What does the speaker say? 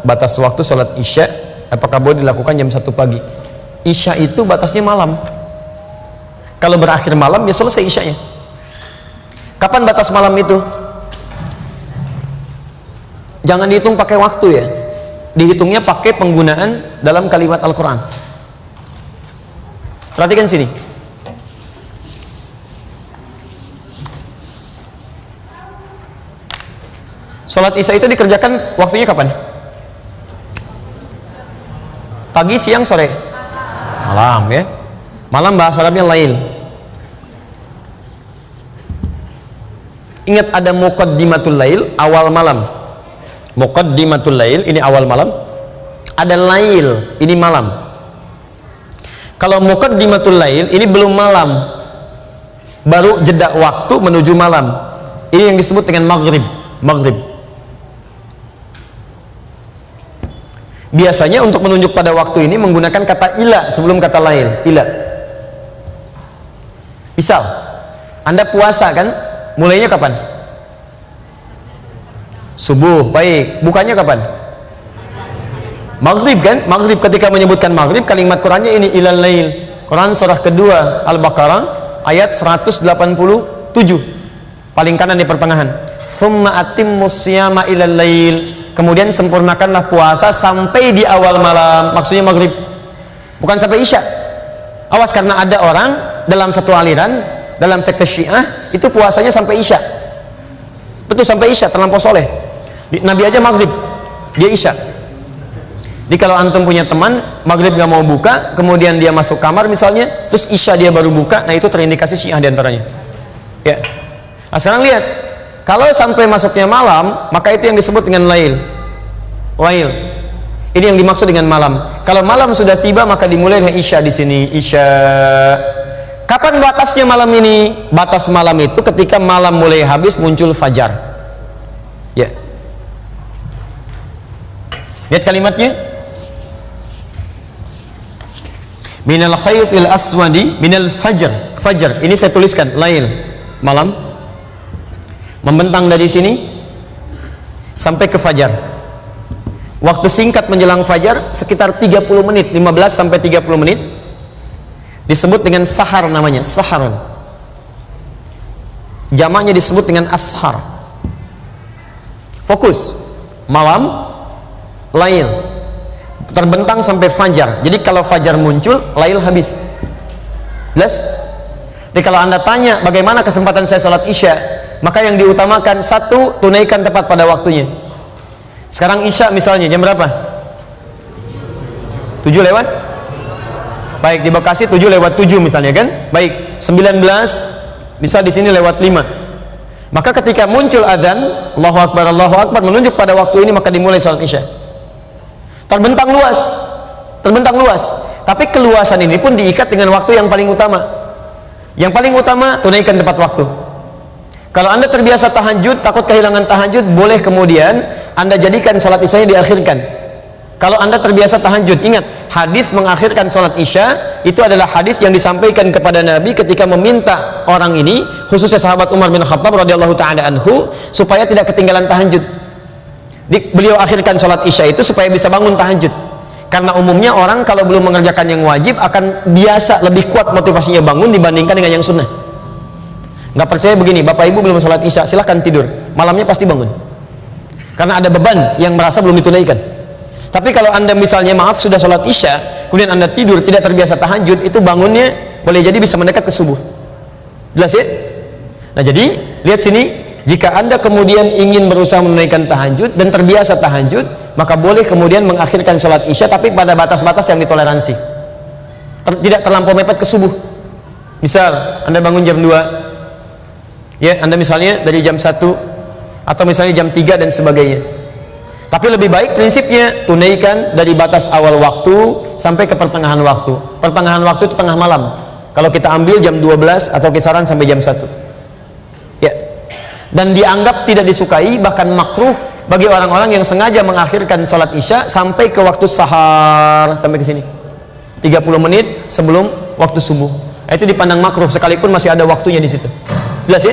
batas waktu sholat isya, apakah boleh dilakukan jam 1 pagi? Isya itu batasnya malam. Kalau berakhir malam ya selesai isyanya. Kapan batas malam itu? Jangan dihitung pakai waktu ya, dihitungnya pakai penggunaan dalam kalimat Al-Quran. Perhatikan sini. Sholat isya itu dikerjakan waktunya kapan? Pagi, siang, sore? Malam ya. Malam bahasa Arabnya lail. Ingat ada muqaddimatul lail, awal malam. Muqaddimatul lail, ini awal malam. Ada lail, ini malam. Kalau muqaddimatul lail, ini belum malam, baru jeda waktu menuju malam. Ini yang disebut dengan maghrib. Maghrib. Biasanya untuk menunjuk pada waktu ini menggunakan kata ila sebelum kata lail. Ila. Misal, Anda puasa kan? Mulainya kapan? Subuh. Baik. Bukannya kapan? Maghrib kan? Maghrib. Ketika menyebutkan maghrib, kalimat Qurannya ini ilal lail. Quran surah kedua Al-Baqarah ayat 187. Paling kanan di pertengahan. Tsumma atimmus siyama ilal lail. Kemudian sempurnakanlah puasa sampai di awal malam. Maksudnya maghrib, bukan sampai isya. Awas, karena ada orang dalam satu aliran, dalam sekte Syiah itu puasanya sampai isya. Betul, sampai isya, terlampau soleh. Nabi aja maghrib, dia isya. Jadi kalau antum punya teman maghrib nggak mau buka, kemudian dia masuk kamar misalnya, terus isya dia baru buka, nah itu terindikasi Syiah diantaranya. Ya. Nah, sekarang lihat. Kalau sampai masuknya malam, maka itu yang disebut dengan lail. Lail. Ini yang dimaksud dengan malam. Kalau malam sudah tiba, maka dimulai dengan isya di sini. Isya. Kapan batasnya malam ini? Batas malam itu ketika malam mulai habis muncul fajar. Ya. Lihat kalimatnya. Minal khaytil aswadi minal fajr. Fajar. Ini saya tuliskan lail. Malam. Membentang dari sini sampai ke fajar. Waktu singkat menjelang fajar sekitar 30 menit, 15 sampai 30 menit. Disebut dengan sahar namanya, saharun. Jamaknya disebut dengan ashar. Fokus. Malam, lail. Terbentang sampai fajar. Jadi kalau fajar muncul, lail habis. Jelas? Jadi kalau Anda tanya bagaimana kesempatan saya sholat isya, maka yang diutamakan satu, tunaikan tepat pada waktunya. Sekarang isya misalnya jam berapa? 7 lewat? Baik, di Bekasi 7 lewat 7 misalnya kan? Baik, 19 bisa di sini lewat 5. Maka ketika muncul adzan, Allahu Akbar menunjuk pada waktu ini, maka dimulai salat isya. Terbentang luas. Terbentang luas. Tapi keluasan ini pun diikat dengan waktu yang paling utama. Yang paling utama tunaikan tepat waktu. Kalau Anda terbiasa tahajud, takut kehilangan tahajud, boleh kemudian Anda jadikan salat isyanya diakhirkan. Kalau Anda terbiasa tahajud, ingat, hadis mengakhirkan salat isya itu adalah hadis yang disampaikan kepada Nabi ketika meminta orang ini, khususnya sahabat Umar bin Khattab radhiyallahu taala anhu, supaya tidak ketinggalan tahajud. Beliau akhirkan salat isya itu supaya bisa bangun tahajud. Karena umumnya orang kalau belum mengerjakan yang wajib akan biasa lebih kuat motivasinya bangun dibandingkan dengan yang sunnah. Nggak percaya begini, Bapak Ibu belum sholat isya, silahkan tidur, malamnya pasti bangun. Karena ada beban yang merasa belum ditunaikan. Tapi kalau Anda misalnya maaf sudah sholat isya, kemudian Anda tidur tidak terbiasa tahajud, itu bangunnya boleh jadi bisa mendekat ke subuh. Jelas ya? Nah jadi lihat sini, jika Anda kemudian ingin berusaha menunaikan tahajud dan terbiasa tahajud, maka boleh kemudian mengakhirkan sholat isya tapi pada batas-batas yang ditoleransi, tidak terlampau mepet ke subuh. Misal Anda bangun jam 2, ya, Anda misalnya dari jam 1 atau misalnya jam 3 dan sebagainya. Tapi lebih baik prinsipnya tunaikan dari batas awal waktu sampai ke pertengahan waktu. Pertengahan waktu itu tengah malam. Kalau kita ambil jam 12 atau kisaran sampai jam 1. Ya. Dan dianggap tidak disukai, bahkan makruh bagi orang-orang yang sengaja mengakhirkan sholat isya sampai ke waktu sahar, sampai ke sini 30 menit sebelum waktu subuh. Itu dipandang makruh sekalipun masih ada waktunya di situ. Jelas ya?